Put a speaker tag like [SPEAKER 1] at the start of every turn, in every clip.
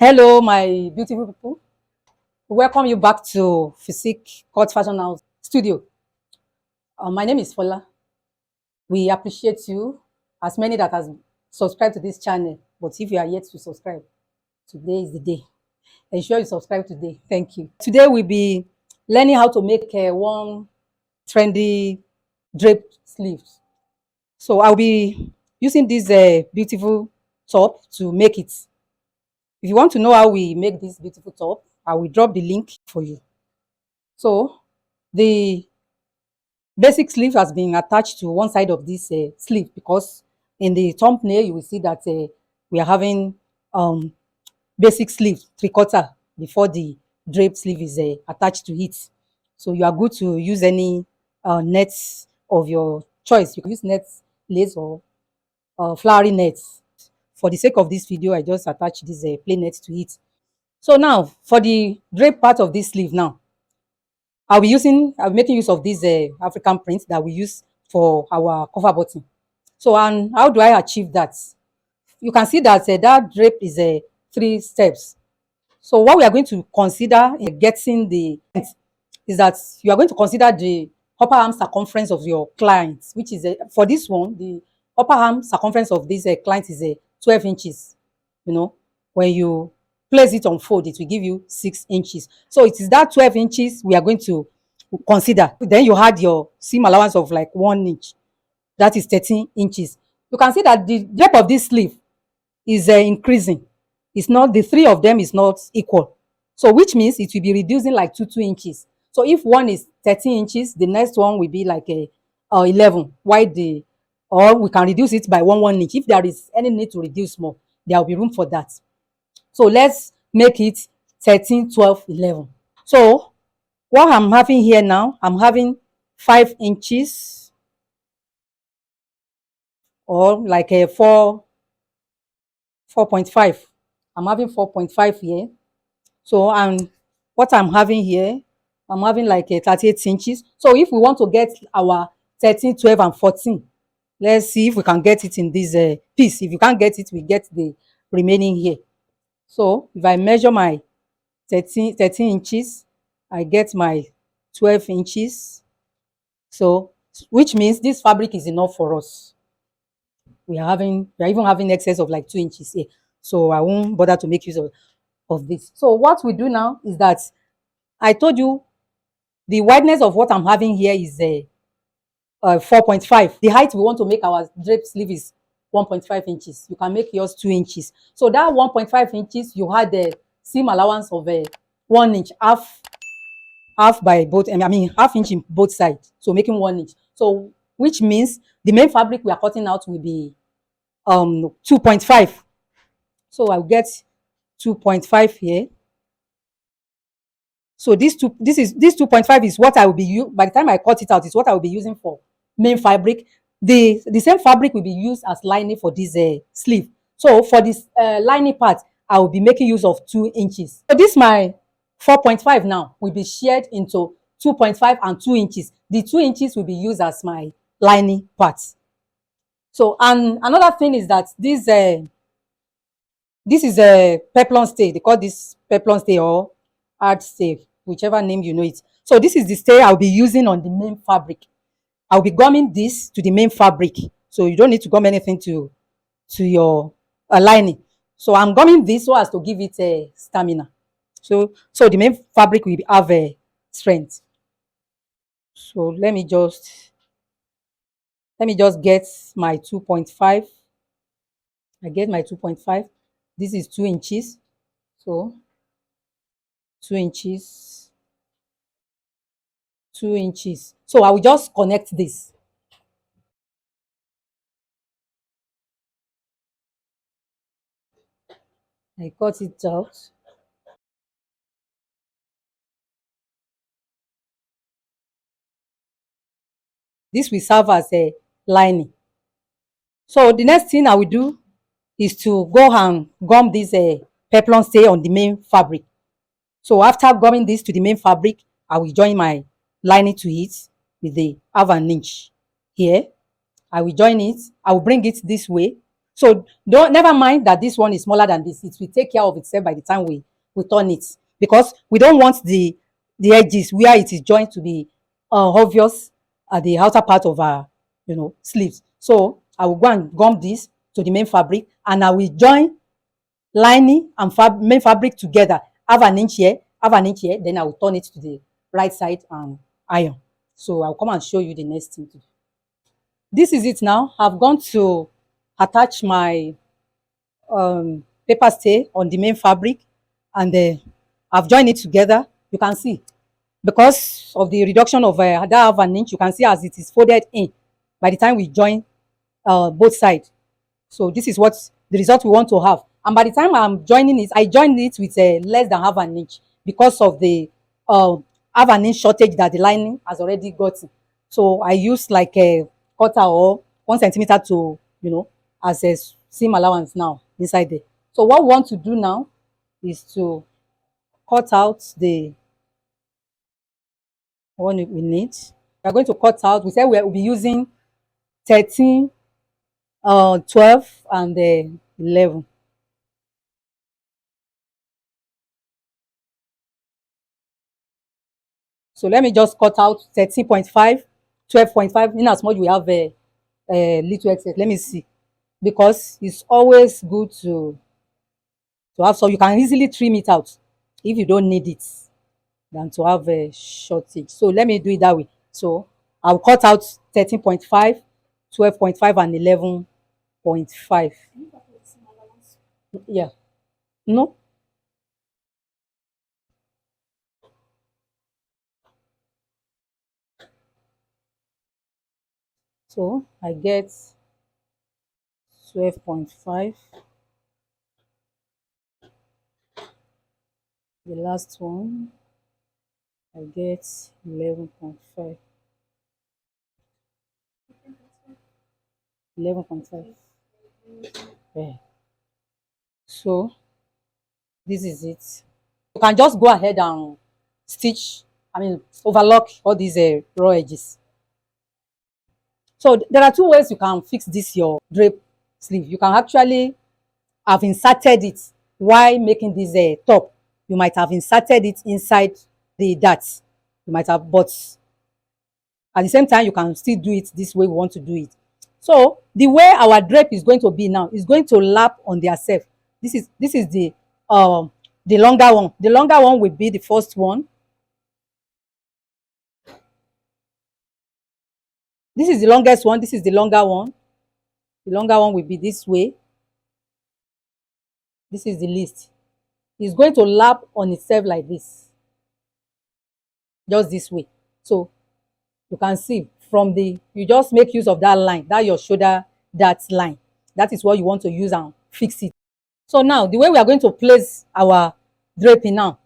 [SPEAKER 1] Hello, my beautiful people. Welcome you back to Physique Court Fashion House Studio. My name is Fola. We appreciate you, as many that has subscribed to this channel. But if you are yet to subscribe, today is the day. Ensure you subscribe today. Thank you. Today we'll be learning how to make one trendy draped sleeves. So I'll be using this beautiful top to make it. If you want to know how we make this beautiful top, I will drop the link for you. So the basic sleeve has been attached to one side of this sleeve, because in the thumbnail you will see that we are having um, basic sleeve 3/4 before the drape sleeve is attached to it. So you are good to use any nets of your choice. You can use nets, lace, or flowery nets. For the sake of this video, I just attach this plain net to it. So now for the drape part of this sleeve now, I'll be making use of this African print that we use for our cover button. So, and how do I achieve that? You can see that that drape is 3 steps. So what we are going to consider in getting the is that you are going to consider the upper arm circumference of your client, which is for this one, the upper arm circumference of this client is 12 inches. You know, when you place it on fold, it will give you 6 inches. So it is that 12 inches we are going to consider. Then you had your seam allowance of like 1 inch. That is 13 inches. You can see that the depth of this sleeve is increasing. It's not, the three of them is not equal. So which means it will be reducing like 2 inches. So if one is 13 inches, the next one will be like a 11. Why the, or we can reduce it by 1 inch. If there is any need to reduce more, there will be room for that. So let's make it 13, 12, 11. So what I'm having here now, I'm having 5 inches, or like a 4.5. I'm having 4.5 here. So, and what I'm having here, I'm having like a 38 inches. So if we want to get our 13, 12, and 14, let's see if we can get it in this piece. If you can't get it, we get the remaining here. So if I measure my 13 inches, I get my 12 inches. So, which means this fabric is enough for us. We are even having excess of like 2 inches here. So I won't bother to make use of this. So what we do now is that I told you the wideness of what I'm having here is 4.5. The height we want to make our drape sleeve is 1.5 inches. You can make yours 2 inches. So that 1.5 inches, you had the seam allowance of 1 inch, half by both, I mean half inch in both sides. So making 1 inch. So which means the main fabric we are cutting out will be 2.5. So I'll get 2.5 here. So this 2.5 is what I will be by the time I cut it out, is what I will be using for main fabric. The same fabric will be used as lining for this sleeve. So for this lining part, I will be making use of 2 inches. So this my 4.5 now will be shared into 2.5 and 2 inches. The 2 inches will be used as my lining part. So, and another thing is that this is a peplon stay. They call this peplon stay or hard stay, whichever name you know it. So this is the stay I'll be using on the main fabric. I'll be gumming this to the main fabric. So you don't need to gum anything to your lining. So I'm gumming this so as to give it a stamina. So the main fabric will have a strength. So let me just get my 2.5. I get my 2.5. This is 2 inches. So 2 inches, 2 inches. So I will just connect this. I cut it out. This will serve as a lining. So the next thing I will do is to go and gum this peplon stay on the main fabric. So after gumming this to the main fabric, I will join my lining to it with the half an inch here. I will join it. I will bring it this way. So don't never mind that this one is smaller than this. It will take care of itself by the time we turn it, because we don't want the edges where it is joined to be obvious at the outer part of our sleeves. So I will go and gum this to the main fabric, and I will join lining and main fabric together. Have an inch here, have an inch here. Then I will turn it to the right side and iron. So I'll come and show you the next thing to do. This is it now. I've gone to attach my paper stay on the main fabric, and I've joined it together. You can see, because of the reduction of that half an inch, you can see as it is folded in by the time we join both sides. So this is what the result we want to have. And by the time I'm joining it, I joined it with less than half an inch, because of the uh, half an inch shortage that the lining has already gotten. So I use like a quarter or 1 centimeter to, as a seam allowance now inside there. So what we want to do now is to cut out the one we need. We are going to cut out. We said we'll be using 13, 12, and 11. So let me just cut out 13.5, 12.5. In as much we have a little excess. Let me see, because it's always good to have, so you can easily trim it out if you don't need it, than to have a shortage. So let me do it that way. So I'll cut out 13.5, 12.5, and 11.5. Yeah. No. So I get 12.5. The last one, I get 11.5. 11.5. Yeah. So this is it. You can just go ahead and stitch, overlock all these raw edges. So there are two ways you can fix this your drape sleeve. You can actually have inserted it while making this top. You might have inserted it inside the darts. You might have, but at the same time, you can still do it this way we want to do it. So the way our drape is going to be now is going to lap on their self. This is the longer one. The longer one will be the first one. This is the longest one. This is the longer one. The longer one will be this way. This is the least. It's going to lap on itself like this, just this way. So you can see from you just make use of that line, that your shoulder, that line. That is what you want to use and fix it. So now the way we are going to place our draping now,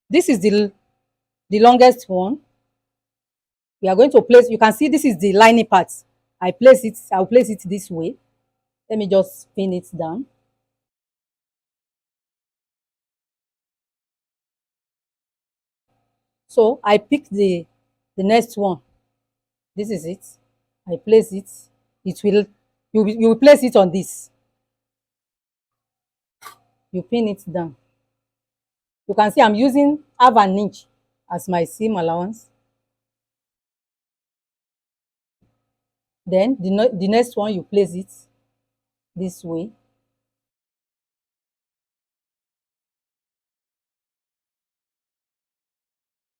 [SPEAKER 1] this is the longest one. We are going to place, you can see this is the lining part. I'll place it this way. Let me just pin it down. So I pick the next one. This is it. I place it. It will you will place it on this. You pin it down. You can see I'm using half an inch as my seam allowance. Then the next one, you place it this way.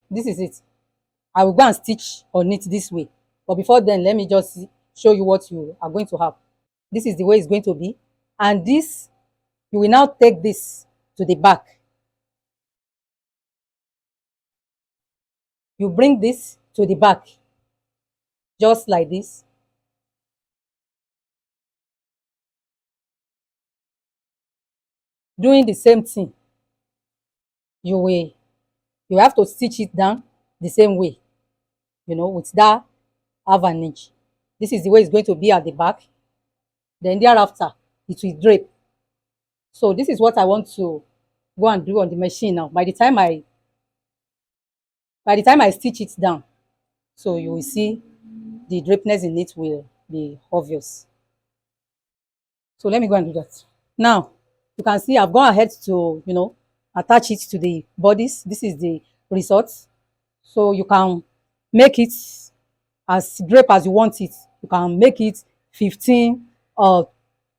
[SPEAKER 1] This is it. I will go and stitch on it this way. But before then, let me just show you what you are going to have. This is the way it's going to be. And this, you will now take this to the back. You bring this to the back, just like this. Doing the same thing, you have to stitch it down the same way, with that half an inch. This is the way it's going to be at the back. Then thereafter, it will drape. So this is what I want to go and do on the machine now. By the time I stitch it down, so you will see the drapeness in it will be obvious. So let me go and do that. Now, you can see I've gone ahead to, attach it to the bodies. This is the result. So you can make it as drape as you want it. You can make it 15 or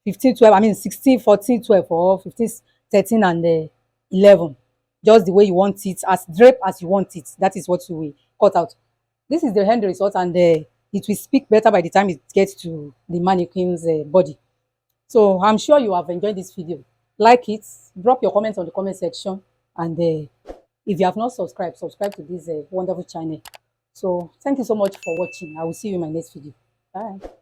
[SPEAKER 1] 15, 12, I mean 16, 14, 12, or 15, 13, and 11. Just the way you want it, as drape as you want it. That is what you will cut out. This is the end result, and it will speak better by the time it gets to the mannequin's body. So I'm sure you have enjoyed this video. Like it, drop your comments on the comment section, and if you have not subscribed, subscribe to this wonderful channel. So thank you so much for watching. I will see you in my next video. Bye.